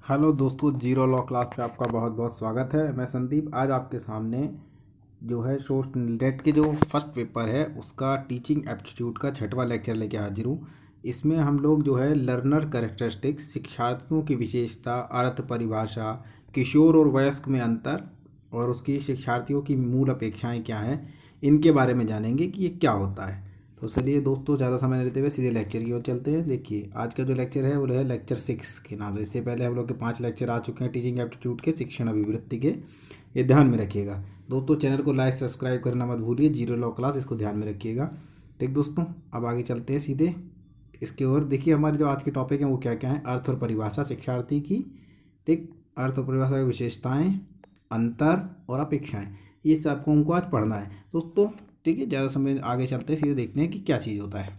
Hello दोस्तों, zero law class पे आपका बहुत बहुत स्वागत है। मैं संदीप आज आपके सामने जो है सोस्ट नेट के जो फर्स्ट पेपर है उसका टीचिंग एप्टीट्यूड का छठवां लेक्चर लेके हाजिर हूँ। इसमें हम लोग जो है लर्नर कैरेक्टरिस्टिक्स, शिक्षार्थियों की विशेषता, अर्थ परिभाषा, किशोर और वयस्क में अंतर और उसकी शिक्षार्थियों की मूल अपेक्षाएं क्या हैं, इनके बारे में जानेंगे कि ये क्या होता है। तो चलिए दोस्तों, ज़्यादा समय नहीं लेते हुए सीधे लेक्चर की ओर चलते हैं। देखिए, आज का जो लेक्चर है वो है लेक्चर 6 के नाम से। इससे पहले हम लोग के 5 लेक्चर आ चुके हैं टीचिंग एप्टीट्यूड के, शिक्षण अभिवृत्ति के। ये ध्यान में रखिएगा दोस्तों। चैनल को लाइक सब्सक्राइब करना मत भूलिए। जीरो लॉ क्लास, इसको ध्यान में रखिएगा। ठीक दोस्तों, अब आगे चलते हैं सीधे इसके ओर। देखिए, हमारे जो आज के टॉपिक हैं वो क्या क्या हैं। अर्थ और परिभाषा शिक्षार्थी की। ठीक, अर्थ और परिभाषा की विशेषताएँ, अंतर और अपेक्षाएँ, ये सबको हमको आज पढ़ना है दोस्तों। ठीक है, ज़्यादा समय आगे चलते हैं, सीधे देखते हैं कि क्या चीज़ होता है।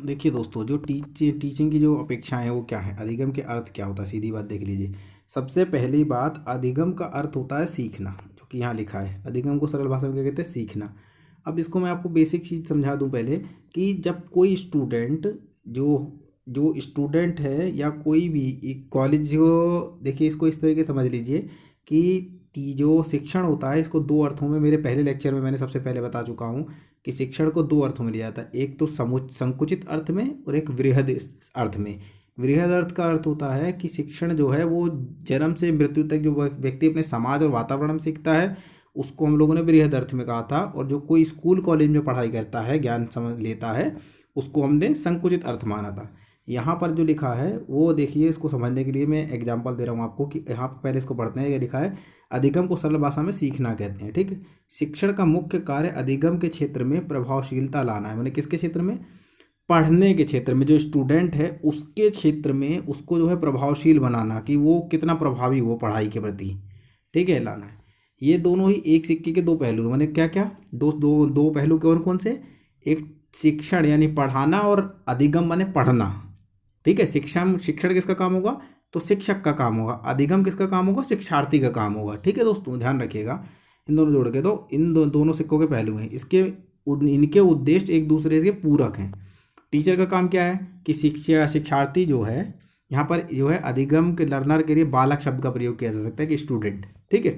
देखिए दोस्तों, जो टीचिंग की जो अपेक्षाएं हैं वो क्या है, अधिगम के अर्थ क्या होता है, सीधी बात देख लीजिए। सबसे पहली बात, अधिगम का अर्थ होता है सीखना, जो कि यहाँ लिखा है। अधिगम को सरल भाषा में क्या कहते हैं, सीखना। अब इसको मैं आपको बेसिक चीज़ समझा दूं पहले, कि जब कोई स्टूडेंट जो जो स्टूडेंट है या कोई भी एक कॉलेज को, देखिए इसको इस तरीके से समझ लीजिए कि जो शिक्षण होता है इसको दो अर्थों में, मेरे पहले लेक्चर में मैंने सबसे पहले बता चुका हूँ कि शिक्षण को दो अर्थों में लिया जाता है। एक तो संकुचित अर्थ में और एक वृहद अर्थ में। वृहद अर्थ का अर्थ होता है कि शिक्षण जो है वो जन्म से मृत्यु तक जो व्यक्ति अपने समाज और वातावरण में सीखता है, उसको हम लोगों ने वृहद अर्थ में कहा था। और जो कोई स्कूल कॉलेज में पढ़ाई करता है, ज्ञान समझ लेता है, उसको हमने संकुचित अर्थ माना था। यहाँ पर जो लिखा है वो देखिए, इसको समझने के लिए मैं एग्जांपल दे रहा हूँ आपको कि यहाँ पर पहले इसको पढ़ते हैं। ये लिखा है, अधिगम को सरल भाषा में सीखना कहते हैं। ठीक है, शिक्षण का मुख्य कार्य अधिगम के क्षेत्र में प्रभावशीलता लाना है। मैंने किसके क्षेत्र में, पढ़ने के क्षेत्र में, जो स्टूडेंट है उसके क्षेत्र में उसको जो है प्रभावशील बनाना, कि वो कितना प्रभावी हो पढ़ाई के प्रति। ठीक है, लाना है। ये दोनों ही एक सिक्के के दो पहलू हैं। मैंने क्या क्या, दो दो दो पहलू कौन कौन से, एक शिक्षण यानी पढ़ाना, और अधिगम माने पढ़ना। ठीक है, शिक्षण किसका काम होगा, तो शिक्षक का काम होगा। अधिगम किसका काम होगा, शिक्षार्थी का काम होगा। ठीक है दोस्तों, ध्यान रखिएगा। इन दोनों जोड़ के, तो इन दोनों सिक्कों के पहलू हैं। इनके उद्देश्य एक दूसरे के पूरक हैं। टीचर का काम क्या है कि शिक्षार्थी जो है, यहाँ पर जो है अधिगम के लर्नर के लिए बालक शब्द का प्रयोग किया जा सकता है कि स्टूडेंट। ठीक है,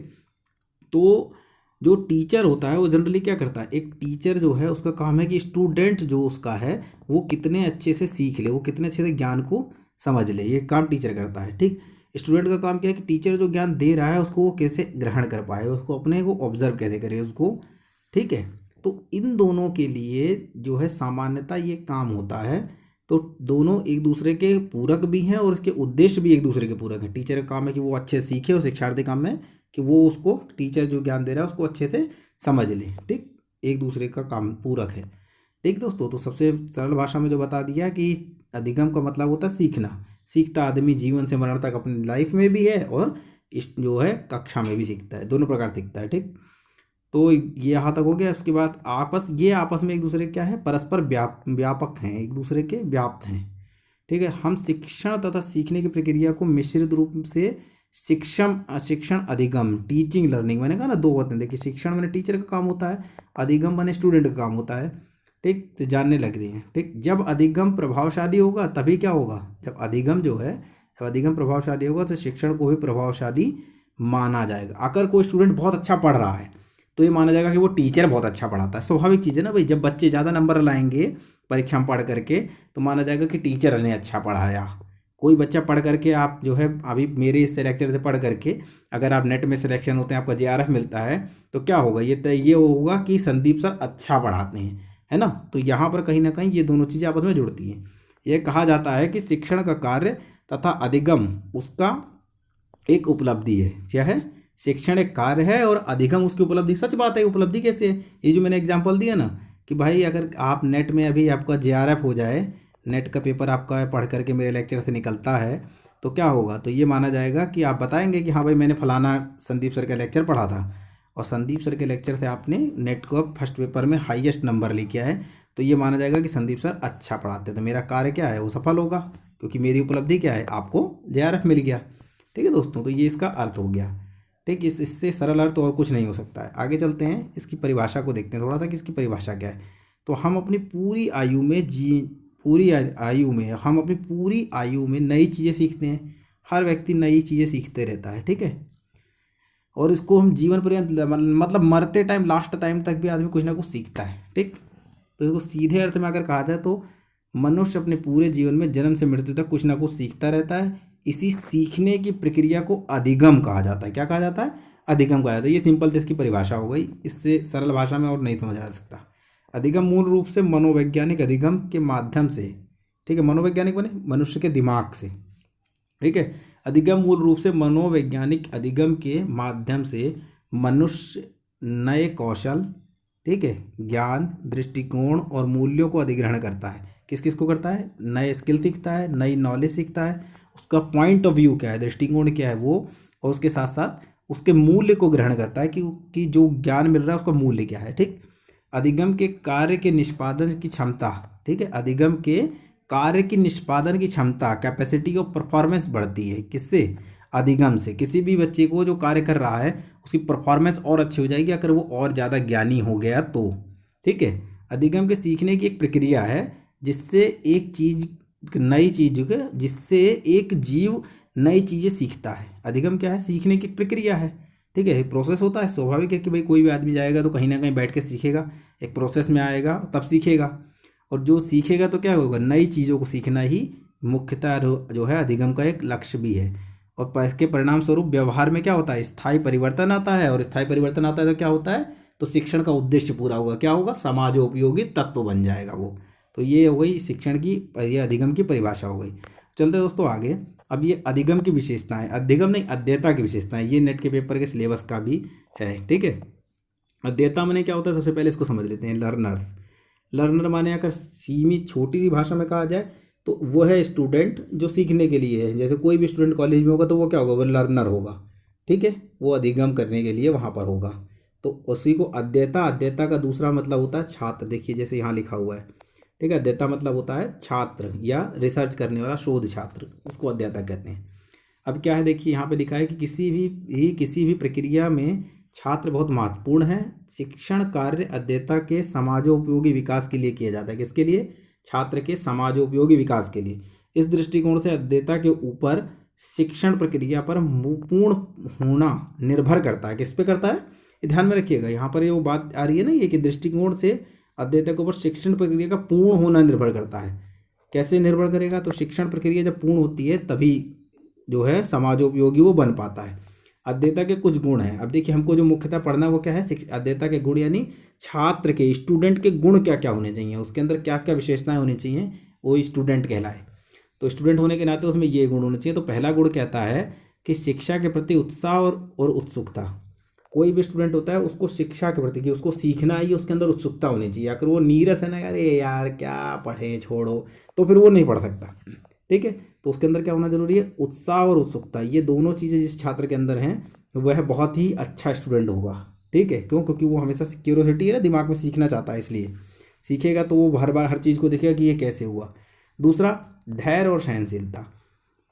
तो जो टीचर होता है वो जनरली क्या करता है, एक टीचर जो है उसका काम है कि स्टूडेंट जो उसका है वो कितने अच्छे से सीख ले, वो कितने अच्छे से ज्ञान को समझ ले, ये काम टीचर करता है। ठीक, स्टूडेंट का काम क्या है कि टीचर जो ज्ञान दे रहा है उसको वो कैसे ग्रहण कर पाए, उसको अपने को ऑब्जर्व कैसे करे उसको। ठीक है, तो इन दोनों के लिए जो है सामान्यता ये काम होता है। तो दोनों एक दूसरे के पूरक भी हैं और इसके उद्देश्य भी एक दूसरे के पूरक हैं। टीचर का काम है कि वो अच्छे से सीखे, और शिक्षार्थी काम है कि वो उसको, टीचर जो ज्ञान दे रहा है उसको अच्छे से समझ ले। ठीक, एक दूसरे का काम पूरक है। ठीक दोस्तों, तो सबसे सरल भाषा में जो बता दिया कि अधिगम का मतलब होता है सीखना। सीखता आदमी जीवन से मरण तक अपनी लाइफ में भी है, और इस जो है कक्षा में भी सीखता है, दोनों प्रकार सीखता है। ठीक, तो ये यहाँ तक हो गया। उसके बाद आपस में एक दूसरे के क्या है, परस्पर व्यापक हैं, एक दूसरे के व्याप्त हैं। ठीक है, हम शिक्षण तथा सीखने की प्रक्रिया को मिश्रित रूप से शिक्षण अधिगम, टीचिंग लर्निंग, मैंने कहा ना दो होते हैं। देखिए, शिक्षण मैंने टीचर का काम होता है, अधिगम मैंने स्टूडेंट का काम होता है। ठीक, तो जानने लग रही हैं। ठीक, जब अधिगम प्रभावशाली होगा तभी क्या होगा, जब अधिगम जो है, जब अधिगम प्रभावशाली होगा तो शिक्षण को भी प्रभावशाली माना जाएगा। अगर कोई स्टूडेंट बहुत अच्छा पढ़ रहा है तो ये माना जाएगा कि वो टीचर बहुत अच्छा पढ़ाता है। स्वाभाविक चीज़ है ना भाई, जब बच्चे ज़्यादा नंबर लाएंगे परीक्षा में पढ़ करके तो माना जाएगा कि टीचर ने अच्छा पढ़ाया। कोई बच्चा पढ़ करके, आप जो है अभी मेरे इस लेक्चर से पढ़ करके अगर आप नेट में सिलेक्शन होते हैं, आपका जेआरएफ मिलता है, तो क्या होगा, ये होगा कि संदीप सर अच्छा पढ़ाते हैं, है ना। तो यहाँ पर कहीं ना कहीं ये दोनों चीज़ें आपस में जुड़ती हैं। ये कहा जाता है कि शिक्षण का कार्य तथा अधिगम उसका एक उपलब्धि है। क्या है, शिक्षण एक कार्य है और अधिगम उसकी उपलब्धि। सच बात है, उपलब्धि कैसे है, ये जो मैंने एग्जांपल दिया ना, कि भाई अगर आप नेट में अभी आपका जेआरएफ हो जाए, नेट का पेपर आपका पढ़ करके मेरे लेक्चर से निकलता है, तो क्या होगा, तो ये माना जाएगा कि आप बताएंगे कि हाँ भाई मैंने फलाना संदीप सर का लेक्चर पढ़ा था, और संदीप सर के लेक्चर से आपने नेट को फर्स्ट पेपर में हाईएस्ट नंबर लेके आए, तो ये माना जाएगा कि संदीप सर अच्छा पढ़ाते हैं। तो मेरा कार्य क्या है, वो सफल होगा, क्योंकि मेरी उपलब्धि क्या है, आपको जेआरएफ मिल गया। ठीक है दोस्तों, तो ये इसका अर्थ हो गया। ठीक, इससे सरल अर्थ और कुछ नहीं हो सकता है। आगे चलते हैं, इसकी परिभाषा को देखते हैं थोड़ा सा कि इसकी परिभाषा क्या है। तो हम अपनी पूरी आयु में, हम अपनी पूरी आयु में नई चीज़ें सीखते हैं। हर व्यक्ति नई चीज़ें सीखते रहता है, ठीक है। और इसको हम जीवन पर्यंत मतलब मरते टाइम, लास्ट टाइम तक भी आदमी कुछ ना कुछ सीखता है, ठीक। तो इसको सीधे अर्थ में अगर कहा जाए तो मनुष्य अपने पूरे जीवन में जन्म से मृत्यु तक कुछ ना कुछ सीखता रहता है। इसी सीखने की प्रक्रिया को अधिगम कहा जाता है। क्या कहा जाता है? अधिगम कहा जाता है। ये सिंपल इसकी परिभाषा हो गई, इससे सरल भाषा में और नहीं समझा जा सकता। अधिगम मूल रूप से मनोवैज्ञानिक अधिगम के माध्यम से, ठीक है, मनोवैज्ञानिक बने मनुष्य के दिमाग से, ठीक है। अधिगम मूल रूप से मनोवैज्ञानिक अधिगम के माध्यम से मनुष्य नए कौशल, ठीक है, ज्ञान, दृष्टिकोण और मूल्यों को अधिग्रहण करता है। किस किस को करता है? नए स्किल सीखता है, नई नॉलेज सीखता है, उसका पॉइंट ऑफ व्यू क्या है, दृष्टिकोण क्या है वो, और उसके साथ साथ उसके मूल्य को ग्रहण करता है कि जो ज्ञान मिल रहा है उसका मूल्य क्या है, ठीक। अधिगम के कार्य के निष्पादन की क्षमता, ठीक है, अधिगम के कार्य की निष्पादन की क्षमता, कैपेसिटी ऑफ परफॉर्मेंस बढ़ती है। किससे? अधिगम से। किसी भी बच्चे को जो कार्य कर रहा है उसकी परफॉर्मेंस और अच्छी हो जाएगी अगर वो और ज़्यादा ज्ञानी हो गया तो, ठीक है। अधिगम के सीखने की एक प्रक्रिया है जिससे एक चीज़, नई चीज़, जिससे एक जीव नई चीज़ें सीखता है। अधिगम क्या है? सीखने की प्रक्रिया है, ठीक है। प्रोसेस होता है, स्वाभाविक है कि भाई कोई भी आदमी जाएगा तो कहीं ना कहीं बैठ के सीखेगा, एक प्रोसेस में आएगा तब सीखेगा। और जो सीखेगा तो क्या होगा? नई चीज़ों को सीखना ही मुख्यतः जो है अधिगम का एक लक्ष्य भी है। और इसके परिणाम स्वरूप व्यवहार में क्या होता है? स्थायी परिवर्तन आता है। और स्थायी परिवर्तन आता है तो क्या होता है? तो शिक्षण का उद्देश्य पूरा होगा। क्या होगा? समाजोपयोगी तत्व बन जाएगा वो। तो ये हो गई शिक्षण की, ये अधिगम की परिभाषा हो गई। चलते दोस्तों आगे। अब ये अधिगम की विशेषताएं, अधिगम नहीं अध्येता की विशेषताएं, ये नेट के पेपर के सिलेबस का भी है, ठीक है। अध्येता माने क्या होता है? सबसे पहले इसको समझ लेते हैं। लर्नर्स, लर्नर माने अगर सीमित छोटी सी भाषा में कहा जाए तो वो है स्टूडेंट जो सीखने के लिए है। जैसे कोई भी स्टूडेंट कॉलेज में होगा तो वो क्या होगा? वो लर्नर होगा, ठीक है, वो अधिगम करने के लिए वहाँ पर होगा। तो उसी को अध्येता, अध्येता का दूसरा मतलब होता है छात्र। देखिए जैसे यहाँ लिखा हुआ है, ठीक है, अध्येता मतलब होता है छात्र या रिसर्च करने वाला शोध छात्र, उसको अध्येता कहते हैं। अब क्या है, देखिए यहाँ पे लिखा है कि किसी भी प्रक्रिया में छात्र बहुत महत्वपूर्ण है। शिक्षण कार्य अध्येता के समाजोपयोगी विकास के लिए किया जाता है। किसके लिए? छात्र के समाजोपयोगी विकास के लिए। इस दृष्टिकोण से अध्येता के ऊपर शिक्षण प्रक्रिया पर पूर्ण होना निर्भर करता है। किस पे करता है? ये ध्यान में रखिएगा, यहाँ पर ये वो बात आ रही है ना, ये कि दृष्टिकोण से अध्येता के ऊपर शिक्षण प्रक्रिया का पूर्ण होना निर्भर करता है। कैसे निर्भर करेगा? तो शिक्षण प्रक्रिया जब पूर्ण होती है तभी जो है समाजोपयोगी वो बन पाता है। अध्येता के कुछ गुण हैं। अब देखिए हमको जो मुख्यतः पढ़ना है वो क्या है? अध्येता के गुण, यानी छात्र के, स्टूडेंट के गुण क्या क्या होने चाहिए, उसके अंदर क्या क्या विशेषताएं होनी चाहिए, वो स्टूडेंट कहलाए। तो स्टूडेंट होने के नाते उसमें ये गुण होने चाहिए। तो पहला गुण कहता है कि शिक्षा के प्रति उत्साह और उत्सुकता। कोई भी स्टूडेंट होता है उसको शिक्षा के प्रति, कि उसको सीखना है, उसके अंदर उत्सुकता होनी चाहिए। अगर वो नीरस है ना, अरे यार क्या पढ़े छोड़ो, तो फिर वो नहीं पढ़ सकता, ठीक है। तो उसके अंदर क्या होना जरूरी है? उत्साह और उत्सुकता। ये दोनों चीज़ें जिस छात्र के अंदर हैं वह बहुत ही अच्छा स्टूडेंट होगा, ठीक है। क्यों? क्योंकि वो हमेशा क्यूरियोसिटी है ना, दिमाग में सीखना चाहता है, इसलिए सीखेगा तो वो हर बार हर चीज़ को देखेगा कि ये कैसे हुआ। दूसरा, धैर्य और सहनशीलता।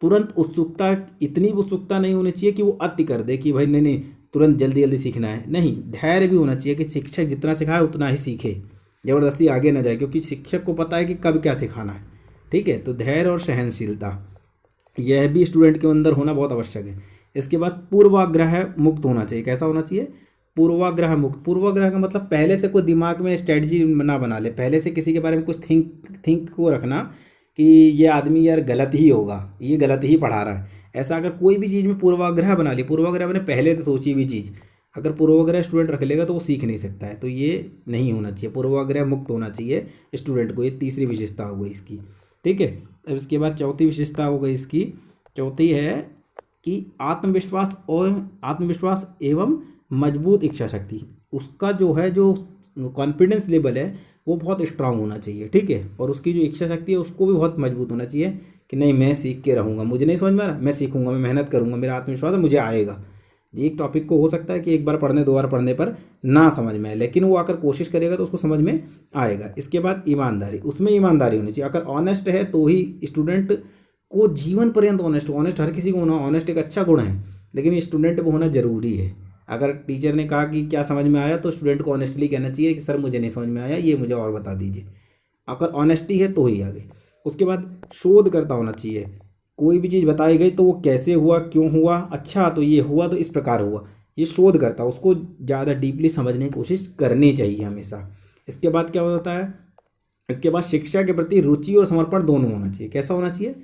तुरंत उत्सुकता, इतनी उत्सुकता नहीं होनी चाहिए कि वो अति कर दे कि भाई नहीं नहीं तुरंत जल्दी जल्दी सीखना है। नहीं, धैर्य भी होना चाहिए कि शिक्षक जितना सिखाए उतना ही सीखे, ज़बरदस्ती आगे ना जाए, क्योंकि शिक्षक को पता है कि कब क्या सिखाना है, ठीक है। तो धैर्य और सहनशीलता यह भी स्टूडेंट के अंदर होना बहुत आवश्यक है। इसके बाद पूर्वाग्रह मुक्त होना चाहिए। कैसा होना चाहिए? पूर्वाग्रह मुक्त। पूर्वाग्रह का मतलब पहले से कोई दिमाग में स्ट्रेटजी ना बना ले, पहले से किसी के बारे में कुछ थिंक को रखना कि ये आदमी यार गलत ही होगा, ये गलत ही पढ़ा रहा है। ऐसा अगर कोई भी चीज़ में पूर्वाग्रह बना ली, पूर्वाग्रह मैंने पहले से सोची हुई चीज़, अगर पूर्वाग्रह स्टूडेंट रख लेगा तो वो सीख नहीं सकता है। तो ये नहीं होना चाहिए, पूर्वाग्रह मुक्त होना चाहिए स्टूडेंट को। ये तीसरी विशेषता हो गई इसकी, ठीक है। अब इसके बाद चौथी विशेषता हो गई इसकी, चौथी है कि आत्मविश्वास एवं मजबूत इच्छा शक्ति। उसका जो है, जो कॉन्फिडेंस लेवल है वो बहुत स्ट्रांग होना चाहिए, ठीक है। और उसकी जो इच्छा शक्ति है उसको भी बहुत मजबूत होना चाहिए कि नहीं मैं सीख के रहूँगा, मुझे नहीं समझ में आ रहा मैं सीखूंगा, मैं मेहनत करूँगा, मेरा आत्मविश्वास है मुझे आएगा। एक टॉपिक को हो सकता है कि एक बार पढ़ने, दो बार पढ़ने पर ना समझ में आए, लेकिन वो आकर कोशिश करेगा तो उसको समझ में आएगा। इसके बाद ईमानदारी, उसमें ईमानदारी होनी चाहिए। अगर ऑनेस्ट है तो ही स्टूडेंट को जीवन पर्यंत ऑनेस्ट हर किसी को होना, ऑनेस्ट एक अच्छा गुण है, लेकिन स्टूडेंट को होना जरूरी है। अगर टीचर ने कहा कि क्या समझ में आया तो स्टूडेंट को ऑनेस्टली कहना चाहिए कि सर मुझे नहीं समझ में आया, ये मुझे और बता दीजिए। अगर ऑनेस्टी है तो ही आगे। उसके बाद शोधकर्ता होना चाहिए, कोई भी चीज़ बताई गई तो वो कैसे हुआ, क्यों हुआ, अच्छा तो ये हुआ तो इस प्रकार हुआ, ये शोधकर्ता, उसको ज़्यादा डीपली समझने की कोशिश करनी चाहिए हमेशा। इसके बाद क्या होता है, इसके बाद शिक्षा के प्रति रुचि और समर्पण दोनों होना चाहिए। कैसा होना चाहिए,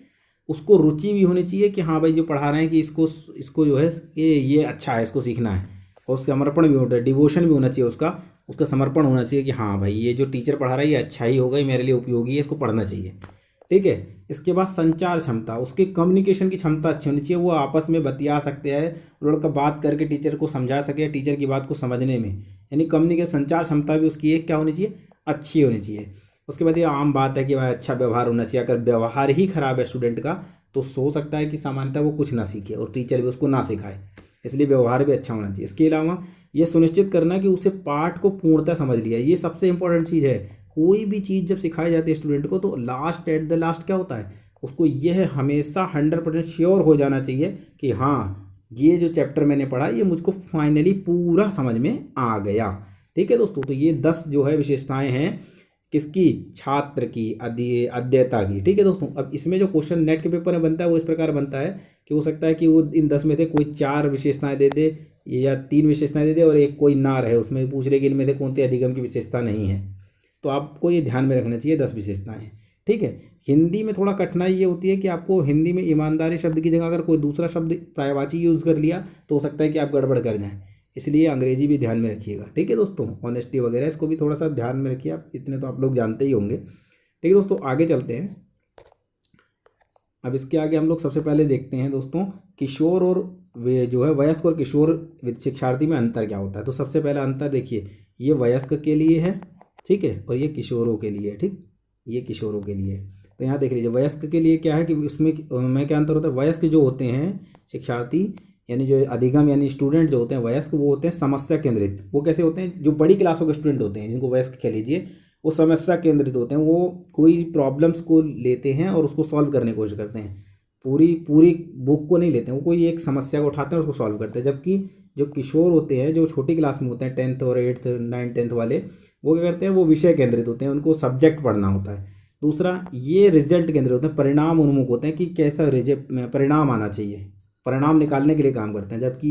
उसको रुचि भी होनी चाहिए कि हाँ भाई जो पढ़ा रहे हैं कि इसको इसको जो है ये अच्छा है, इसको सीखना है, और उसका समर्पण भी होता है, डिवोशन भी होना चाहिए उसका, उसका समर्पण होना चाहिए कि हाँ भाई ये जो टीचर पढ़ा रहा है ये अच्छा ही होगा, ये मेरे लिए उपयोगी है, इसको पढ़ना चाहिए। ठीक है। इसके बाद संचार क्षमता, उसकी कम्युनिकेशन की क्षमता अच्छी होनी चाहिए, वो आपस में बतिया सकते हैं, लड़का बात करके टीचर को समझा सके, टीचर की बात को समझने में, यानी कम्युनिकेशन संचार क्षमता भी उसकी एक क्या होनी चाहिए, अच्छी होनी चाहिए। उसके बाद ये आम बात है कि भाई अच्छा व्यवहार होना चाहिए, अगर व्यवहार ही खराब है स्टूडेंट का तो हो सकता है कि सामान्यतः वो कुछ ना सीखे और टीचर भी उसको ना सिखाए, इसलिए व्यवहार भी अच्छा होना चाहिए। इसके अलावा ये सुनिश्चित करना कि उसे पाठ को पूर्णतः समझ लिया, ये सबसे इंपॉर्टेंट चीज़ है। कोई भी चीज़ जब सिखाई जाती है स्टूडेंट को तो लास्ट एट द लास्ट क्या होता है, उसको यह हमेशा 100% श्योर हो जाना चाहिए कि हाँ ये जो चैप्टर मैंने पढ़ा ये मुझको फाइनली पूरा समझ में आ गया। ठीक है दोस्तों, तो ये 10 जो है विशेषताएं हैं किसकी, छात्र की, अध्येता की। ठीक है दोस्तों, अब इसमें जो क्वेश्चन नेट के पेपर में बनता है वो इस प्रकार बनता है कि हो सकता है कि वो इन 10 में से कोई 4 विशेषताएं दे दे या 3 विशेषताएं दे दे और एक कोई ना रहे, उसमें पूछ रहे कि इनमें से कौन सी अधिगम की विशेषता नहीं है। तो आपको ये ध्यान में रखना चाहिए 10 विशेषताएं। ठीक है। हिंदी में थोड़ा कठिनाई ये होती है कि आपको हिंदी में ईमानदारी शब्द की जगह अगर कोई दूसरा शब्द पर्यायवाची यूज़ कर लिया तो हो सकता है कि आप गड़बड़ कर जाएं, इसलिए अंग्रेजी भी ध्यान में रखिएगा। ठीक है दोस्तों, ऑनेस्टी वगैरह इसको भी थोड़ा सा ध्यान में रखिए, आप इतने तो आप लोग जानते ही होंगे। ठीक है दोस्तों, आगे चलते हैं। अब इसके आगे हम लोग सबसे पहले देखते हैं दोस्तों किशोर और वे जो है वयस्क और किशोर शिक्षार्थी में अंतर क्या होता है। तो सबसे पहला अंतर देखिए, ये वयस्क के लिए है, ठीक है, और ये किशोरों के लिए है। ठीक, ये किशोरों के लिए है। तो यहाँ देख लीजिए वयस्क के लिए क्या है कि उसमें में क्या अंतर होता है, वयस्क जो होते हैं शिक्षार्थी यानी जो अधिगम यानी स्टूडेंट जो होते हैं वयस्क, वो होते हैं समस्या केंद्रित। वो कैसे होते हैं, जो बड़ी क्लासों के स्टूडेंट होते हैं जिनको वयस्क कह लीजिए, वो समस्या केंद्रित होते हैं, वो कोई प्रॉब्लम्स को लेते हैं और उसको सॉल्व करने की कोशिश करते हैं, पूरी पूरी बुक को नहीं लेते हैं, वो कोई एक समस्या को उठाते हैं और उसको सॉल्व करते हैं। जबकि जो किशोर होते हैं जो छोटी क्लास में होते हैं 10th और 8th 9th 10th वाले, वो क्या करते हैं, वो विषय केंद्रित होते हैं, उनको सब्जेक्ट पढ़ना होता है। दूसरा, ये रिजल्ट केंद्रित होते हैं, परिणाम उन्मुख होते हैं कि कैसा परिणाम आना चाहिए, परिणाम निकालने के लिए काम करते हैं। जबकि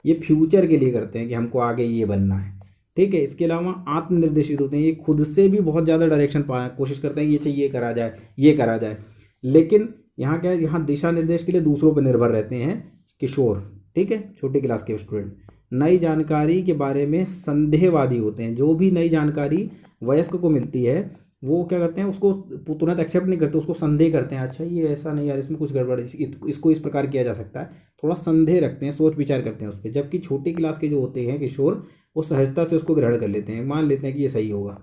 ये फ्यूचर के लिए करते हैं कि हमको आगे ये बनना है। ठीक है। इसके अलावा आत्मनिर्देशित होते हैं, ये खुद से भी बहुत ज़्यादा डायरेक्शन पा कोशिश करते हैं, ये चाहिए ये करा जाए, ये करा जाए। लेकिन यहाँ क्या है, यहाँ दिशा निर्देश के लिए दूसरों पर निर्भर रहते हैं किशोर। ठीक है, छोटी क्लास के स्टूडेंट नई जानकारी के बारे में संदेहवादी होते हैं, जो भी नई जानकारी वयस्क को मिलती है वो क्या करते हैं, उसको तुरंत एक्सेप्ट नहीं करते, उसको संदेह करते हैं, अच्छा ये ऐसा नहीं यार, इसमें कुछ गड़बड़ है, इसको इस प्रकार किया जा सकता है, थोड़ा संदेह रखते हैं, सोच विचार करते हैं उस पर। जबकि छोटी क्लास के जो होते हैं किशोर, वो सहजता से उसको ग्रहण कर लेते हैं, मान लेते हैं कि ये सही होगा।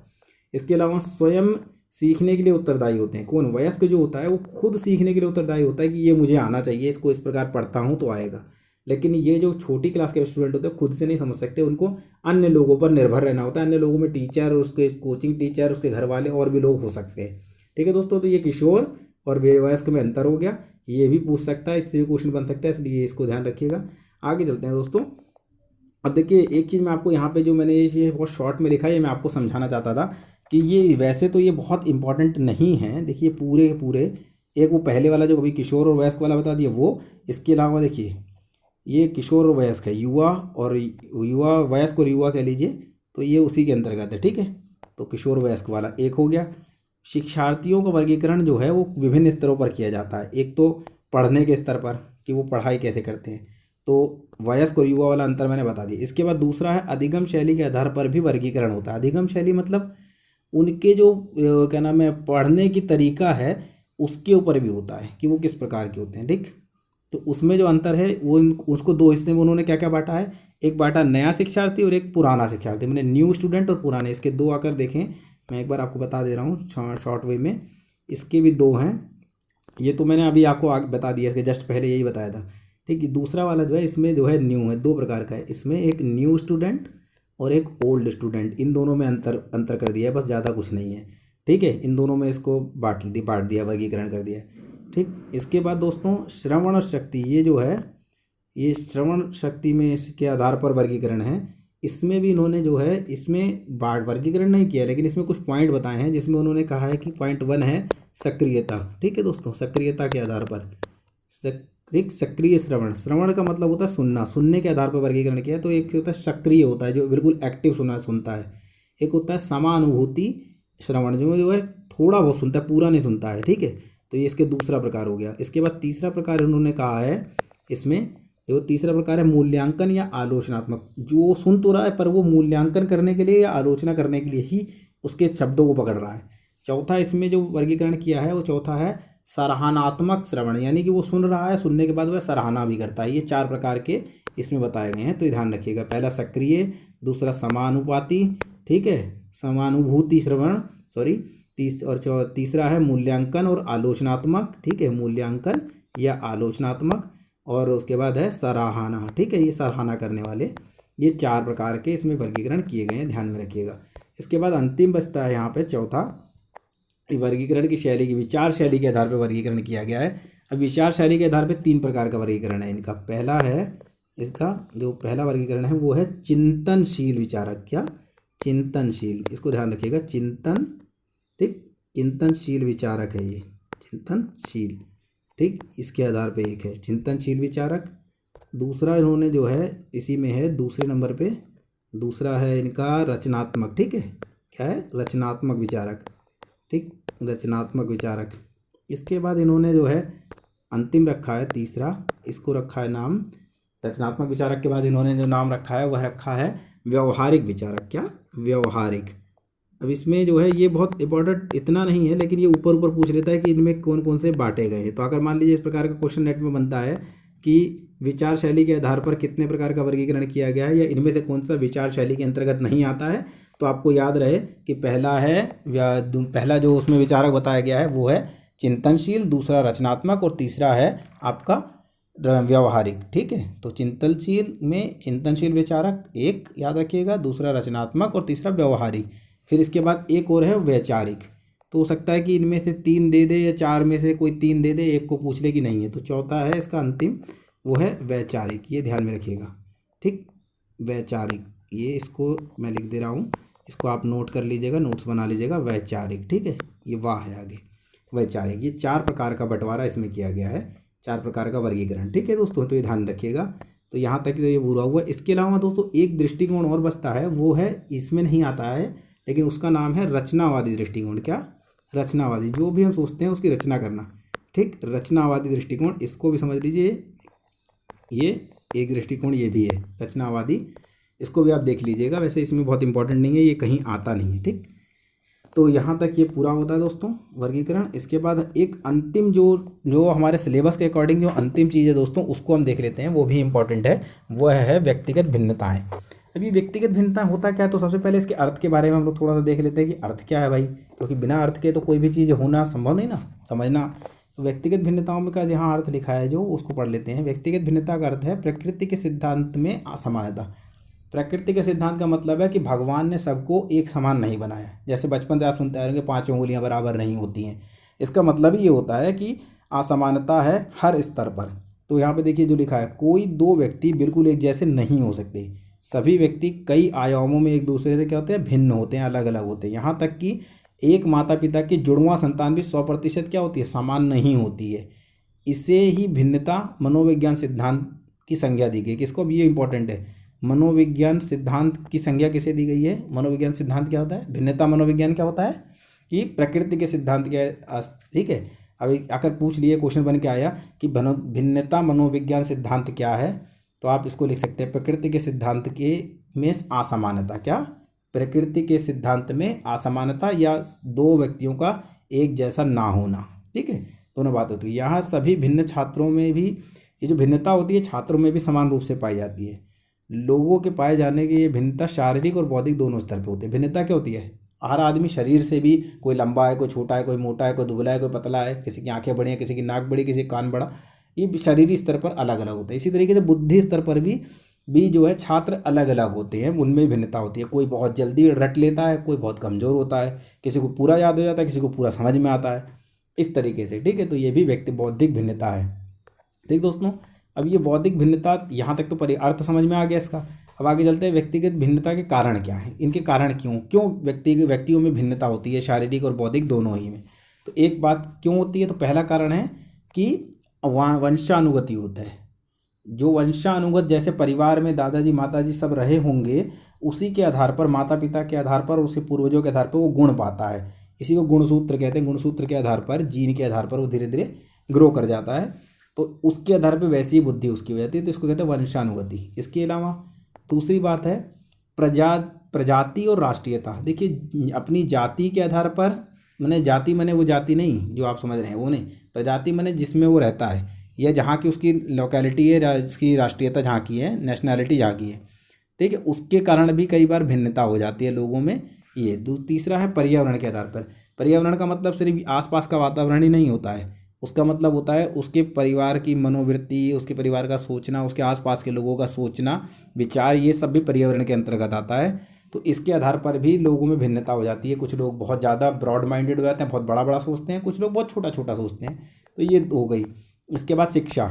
इसके अलावा स्वयं सीखने के लिए उत्तरदायी होते हैं। कौन, वयस्क जो होता है वो खुद सीखने के लिए उत्तरदायी होता है कि ये मुझे आना चाहिए, इसको इस प्रकार पढ़ता हूँ तो आएगा। लेकिन ये जो छोटी क्लास के स्टूडेंट होते हैं खुद से नहीं समझ सकते, उनको अन्य लोगों पर निर्भर रहना होता है, अन्य लोगों में टीचर, उसके कोचिंग टीचर, उसके घर वाले और भी लोग हो सकते हैं। ठीक है दोस्तों, तो ये किशोर और वयस्क में अंतर हो गया, ये भी पूछ सकता है, इससे भी क्वेश्चन बन सकता है, इसलिए इसको ध्यान रखिएगा। आगे चलते हैं दोस्तों। अब देखिए एक चीज़ मैं आपको यहाँ पे जो मैंने ये बहुत शॉर्ट में लिखा है, ये मैं आपको समझाना चाहता था कि ये वैसे तो ये बहुत इंपॉर्टेंट नहीं है। देखिए पूरे के पूरे, एक वो पहले वाला जो अभी किशोर और वयस्क वाला बता दिया वो, इसके अलावा देखिए ये किशोर और वयस्क है, युवा और युवा, वयस्क और युवा कह लीजिए, तो ये उसी के अंतर्गत है। ठीक है, तो किशोर वयस्क वाला एक हो गया। शिक्षार्थियों का वर्गीकरण जो है वो विभिन्न स्तरों पर किया जाता है। एक तो पढ़ने के स्तर पर कि वो पढ़ाई कैसे करते हैं, तो वयस्क और युवा वाला अंतर मैंने बता दिया। इसके बाद दूसरा है अधिगम शैली के आधार पर भी वर्गीकरण होता है। अधिगम शैली मतलब उनके जो क्या नाम है पढ़ने की तरीका है उसके ऊपर भी होता है कि वो किस प्रकार के होते हैं। ठीक, तो उसमें जो अंतर है वो उसको दो हिस्से में उन्होंने क्या क्या बांटा है, एक बांटा नया शिक्षार्थी और एक पुराना शिक्षार्थी, मैंने न्यू स्टूडेंट और पुराने, इसके दो आकर देखें। मैं एक बार आपको बता दे रहा हूँ शॉर्ट वे में, इसके भी दो हैं। ये तो मैंने अभी आपको आगे बता दिया, इसके जस्ट पहले यही बताया था। ठीक है, दूसरा वाला जो है इसमें जो है न्यू है, दो प्रकार का है, इसमें एक न्यू स्टूडेंट और एक ओल्ड स्टूडेंट, इन दोनों में अंतर कर दिया है, बस ज़्यादा कुछ नहीं है। ठीक है, इन दोनों में इसको बांट दिया, वर्गीकरण कर दिया है। ठीक, इसके बाद दोस्तों श्रवण शक्ति, ये जो है ये श्रवण शक्ति में इसके आधार पर वर्गीकरण है। इसमें भी इन्होंने जो है इसमें वर्गीकरण नहीं किया, लेकिन इसमें कुछ पॉइंट बताए हैं, जिसमें उन्होंने कहा है कि पॉइंट 1 है सक्रियता। ठीक है दोस्तों, सक्रियता के आधार पर एक सक्रिय श्रवण, श्रवण का मतलब होता है सुनना, सुनने के आधार पर वर्गीकरण किया है। तो एक होता है सक्रिय होता है जो बिल्कुल एक्टिव सुनता है। एक होता है समानुभूति श्रवण जो है थोड़ा बहुत सुनता है, पूरा नहीं सुनता है। ठीक है, तो ये इसके दूसरा प्रकार हो गया। इसके बाद तीसरा प्रकार उन्होंने कहा है इसमें, जो तीसरा प्रकार है मूल्यांकन या आलोचनात्मक, जो सुन तो रहा है पर वो मूल्यांकन करने के लिए या आलोचना करने के लिए ही उसके शब्दों को पकड़ रहा है। चौथा इसमें जो वर्गीकरण किया है वो चौथा है सराहनात्मक श्रवण, यानी कि वो सुन रहा है, सुनने के बाद वह सराहना भी करता है। ये 4 प्रकार के इसमें बताए गए हैं, तो ये ध्यान रखिएगा। पहला सक्रिय, दूसरा समानुपाती, ठीक है, समानुभूति श्रवण सॉरी, तीसरा है मूल्यांकन और आलोचनात्मक, ठीक है, मूल्यांकन या आलोचनात्मक, और उसके बाद है सराहना। ठीक है, ये सराहना करने वाले, ये 4 प्रकार के इसमें वर्गीकरण किए गए हैं, ध्यान में रखिएगा। इसके बाद अंतिम बचता है यहाँ पे चौथा, वर्गीकरण की शैली की विचार शैली के आधार पर वर्गीकरण किया गया है। अब विचार शैली के आधार पर 3 प्रकार का वर्गीकरण है इनका। पहला है इसका जो पहला वर्गीकरण है वो है चिंतनशील विचारक। क्या? चिंतनशील, इसको ध्यान रखिएगा, चिंतन, ठीक, चिंतनशील विचारक है ये, चिंतनशील। ठीक, इसके आधार पे एक है चिंतनशील विचारक। दूसरा इन्होंने जो है इसी में है दूसरे नंबर पे, दूसरा है इनका रचनात्मक। ठीक है, क्या है? रचनात्मक विचारक। ठीक, रचनात्मक विचारक। इसके बाद इन्होंने जो है अंतिम रखा है तीसरा, इसको रखा है नाम, रचनात्मक विचारक के बाद इन्होंने जो नाम रखा है वह रखा है व्यवहारिक विचारक। क्या? व्यवहारिक। अब इसमें जो है ये बहुत इंपॉर्टेंट इतना नहीं है, लेकिन ये ऊपर ऊपर पूछ लेता है कि इनमें कौन कौन से बांटे गए हैं। तो अगर मान लीजिए इस प्रकार का क्वेश्चन नेट में बनता है कि विचार शैली के आधार पर कितने प्रकार का वर्गीकरण किया गया है या इनमें से कौन सा विचार शैली के अंतर्गत नहीं आता है, तो आपको याद रहे कि पहला जो उसमें विचारक बताया गया है वो है चिंतनशील, दूसरा रचनात्मक और तीसरा है आपका व्यवहारिक। ठीक है, तो चिंतनशील विचारक एक याद रखिएगा, दूसरा रचनात्मक और तीसरा व्यवहारिक। फिर इसके बाद एक और है वैचारिक। तो हो सकता है कि इनमें से 3 दे दे या 4 में से कोई 3 दे दे, एक को पूछ ले कि नहीं है। तो चौथा है इसका अंतिम, वो है वैचारिक, ये ध्यान में रखिएगा। ठीक, वैचारिक, ये इसको मैं लिख दे रहा हूँ, इसको आप नोट कर लीजिएगा, नोट्स बना लीजिएगा, वैचारिक। ठीक है, ये वाह है आगे, वैचारिक। ये 4 प्रकार का बंटवारा इसमें किया गया है, 4 प्रकार का वर्गीकरण। ठीक है दोस्तों, तो ये ध्यान रखिएगा। तो यहाँ तक तो ये पूरा हुआ। इसके अलावा दोस्तों एक दृष्टिकोण और बचता है, वो है इसमें नहीं आता है, लेकिन उसका नाम है रचनावादी दृष्टिकोण। क्या? रचनावादी, जो भी हम सोचते हैं उसकी रचना करना। ठीक, रचनावादी दृष्टिकोण, इसको भी समझ लीजिए, ये एक दृष्टिकोण ये भी है रचनावादी, इसको भी आप देख लीजिएगा। वैसे इसमें बहुत इंपॉर्टेंट नहीं है, ये कहीं आता नहीं है। ठीक, तो यहाँ तक ये पूरा होता है दोस्तों वर्गीकरण। इसके बाद एक अंतिम जो हमारे सिलेबस के अकॉर्डिंग जो अंतिम चीज़ है दोस्तों, उसको हम देख लेते हैं, वो भी इम्पॉर्टेंट है, वो है व्यक्तिगत भिन्नताएं। अभी व्यक्तिगत भिन्नता होता क्या है, तो सबसे पहले इसके अर्थ के बारे में हम लोग थोड़ा सा देख लेते हैं कि अर्थ क्या है भाई, क्योंकि बिना अर्थ के तो कोई भी चीज़ होना संभव नहीं ना, समझना। तो व्यक्तिगत भिन्नताओं में का जहाँ अर्थ लिखा है जो, उसको पढ़ लेते हैं। व्यक्तिगत भिन्नता का अर्थ है प्रकृति के सिद्धांत में असमानता। प्रकृति के सिद्धांत का मतलब है कि भगवान ने सबको एक समान नहीं बनाया। जैसे बचपन से आप सुनते आ रहे हैं 5 उंगलियां बराबर नहीं होती हैं, इसका मतलब ही ये होता है कि असमानता है हर स्तर पर। तो यहाँ पे देखिए जो लिखा है, कोई 2 व्यक्ति बिल्कुल एक जैसे नहीं हो सकते, सभी व्यक्ति कई आयामों में एक दूसरे से क्या होते हैं, भिन्न होते हैं, अलग अलग होते हैं। यहाँ तक कि एक माता पिता की जुड़वां संतान भी 100% क्या होती है, समान नहीं होती है। इसे ही भिन्नता मनोविज्ञान सिद्धांत की संज्ञा दी गई। किसको? अब ये इंपॉर्टेंट है, मनोविज्ञान सिद्धांत की संज्ञा किसे दी गई है? मनोविज्ञान सिद्धांत क्या होता है? भिन्नता मनोविज्ञान क्या होता है कि प्रकृति के सिद्धांत क्या। ठीक है, अभी अगर पूछ लिए क्वेश्चन बन के आया कि भिन्नता मनोविज्ञान सिद्धांत क्या है, तो आप इसको लिख सकते हैं प्रकृति के सिद्धांत के में असमानता। क्या? प्रकृति के सिद्धांत में असमानता या 2 व्यक्तियों का एक जैसा ना होना। ठीक है, दोनों बात होती है। यहाँ सभी भिन्न छात्रों में भी ये जो भिन्नता होती है छात्रों में भी समान रूप से पाई जाती है। लोगों के पाए जाने की ये भिन्नता शारीरिक और बौद्धिक दोनों स्तर पे होती है। भिन्नता क्या होती है? हर आदमी शरीर से भी, कोई लंबा है, कोई छोटा है, कोई मोटा है, कोई दुबला है, कोई पतला है, किसी की आंखें बड़ी हैं, किसी की नाक बड़ी, किसी का कान बड़ा, ये शारीरिक स्तर पर अलग अलग होता है। इसी तरीके से बुद्धि स्तर पर भी जो है छात्र अलग अलग होते हैं, उनमें भिन्नता होती है। कोई बहुत जल्दी रट लेता है, कोई बहुत कमज़ोर होता है, किसी को पूरा याद हो जाता है, किसी को पूरा समझ में आता है, इस तरीके से। ठीक है, तो ये भी बौद्धिक भिन्नता है। ठीक दोस्तों, अब ये बौद्धिक भिन्नता यहाँ तक तो अर्थ समझ में आ गया इसका। अब आगे चलते हैं, व्यक्तिगत भिन्नता के कारण क्या है, इनके कारण क्यों व्यक्तियों में भिन्नता होती है, शारीरिक और बौद्धिक दोनों ही में। तो एक बात क्यों होती है, तो पहला कारण है कि वंशानुगति होता है। जो वंशानुगत, जैसे परिवार में दादाजी माताजी सब रहे होंगे, उसी के आधार पर, माता पिता के आधार पर, उसके पूर्वजों के आधार पर वो गुण पाता है। इसी को गुणसूत्र कहते हैं। गुणसूत्र के आधार पर, जीन के आधार पर वो धीरे धीरे ग्रो कर जाता है। तो उसके आधार पर वैसी ही बुद्धि उसकी हो जाती है, तो इसको कहते हैं वंशानुगति। इसके अलावा दूसरी बात है प्रजाति और राष्ट्रीयता। देखिए, अपनी जाति के आधार पर, मैंने जाति मैंने वो जाति नहीं जो आप समझ रहे हैं वो नहीं, प्रजाति मैंने जिसमें वो रहता है, या जहाँ की उसकी लोकेलिटी है, उसकी राष्ट्रीयता जहाँ की है, नेशनैलिटी जहाँ की है, ठीक है, उसके कारण भी कई बार भिन्नता हो जाती है लोगों में। ये तीसरा है पर्यावरण के आधार पर। पर्यावरण का मतलब सिर्फ आसपास का वातावरण ही नहीं होता है, उसका मतलब होता है उसके परिवार की मनोवृत्ति, उसके परिवार का सोचना, उसके आसपास के लोगों का सोचना, विचार, ये सब भी पर्यावरण के अंतर्गत आता है। तो इसके आधार पर भी लोगों में भिन्नता हो जाती है। कुछ लोग बहुत ज़्यादा ब्रॉड माइंडेड हो जाते हैं, बहुत बड़ा बड़ा सोचते हैं, कुछ लोग बहुत छोटा छोटा सोचते हैं। तो ये हो गई। इसके बाद शिक्षा।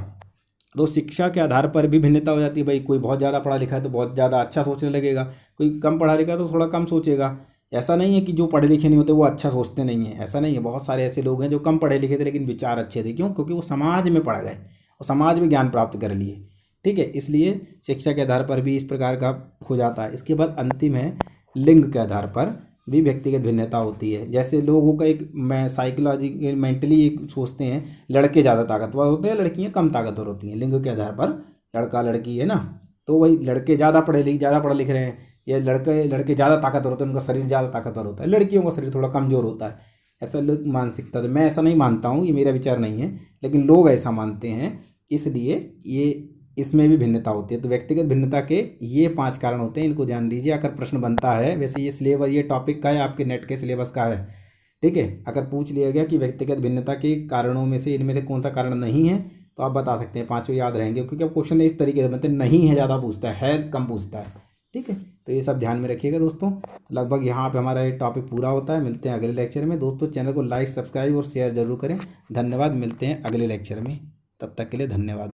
तो शिक्षा के आधार पर भी भिन्नता हो जाती है। भाई कोई बहुत ज़्यादा पढ़ा लिखा है तो बहुत ज़्यादा अच्छा सोचने लगेगा, कोई कम पढ़ा लिखा है तो थोड़ा कम सोचेगा। ऐसा नहीं है कि जो पढ़े लिखे नहीं होते वो अच्छा सोचते नहीं हैं, ऐसा नहीं है। बहुत सारे ऐसे लोग हैं जो कम पढ़े लिखे थे लेकिन विचार अच्छे थे। क्यों? क्योंकि वो समाज में पढ़ गए और समाज में ज्ञान प्राप्त कर लिए, ठीक है। इसलिए शिक्षा के आधार पर भी इस प्रकार का हो जाता है। इसके बाद अंतिम है, लिंग के आधार पर भी व्यक्तिगत भिन्नता होती है। जैसे लोगों का एक, मैं साइकोलॉजी मेंटली एक सोचते हैं, लड़के ज़्यादा ताकतवर होते हैं, लड़कियां कम ताकतवर होती हैं। लिंग के आधार पर लड़का लड़की है ना, तो वही लड़के ज़्यादा पढ़े लिख रहे हैं, या लड़के ज़्यादा ताकतवर होते हैं, उनका शरीर ज़्यादा ताकतवर होता है, लड़कियों का शरीर थोड़ा कमज़ोर होता है। ऐसा लोग मानसिकता, तो मैं ऐसा नहीं मानता हूँ, ये मेरा विचार नहीं है, लेकिन लोग ऐसा मानते हैं। इसलिए ये इसमें भी भिन्नता होती है। तो व्यक्तिगत भिन्नता के ये 5 कारण होते हैं, इनको ध्यान दीजिए। अगर प्रश्न बनता है, वैसे ये सिलेबस, ये टॉपिक का है, आपके नेट के सिलेबस का है, ठीक है। अगर पूछ लिया गया कि व्यक्तिगत भिन्नता के कारणों में से, इनमें से कौन सा कारण नहीं है, तो आप बता सकते हैं, पाँचों याद रहेंगे। क्योंकि अब क्वेश्चन इस तरीके से बनते हैं, नहीं है ज़्यादा पूछता है कम पूछता है, ठीक है। तो ये सब ध्यान में रखिएगा दोस्तों। लगभग यहाँ पे हमारा ये टॉपिक पूरा होता है। मिलते हैं अगले लेक्चर में दोस्तों। चैनल को लाइक, सब्सक्राइब और शेयर जरूर करें। धन्यवाद। मिलते हैं अगले लेक्चर में, तब तक के लिए धन्यवाद।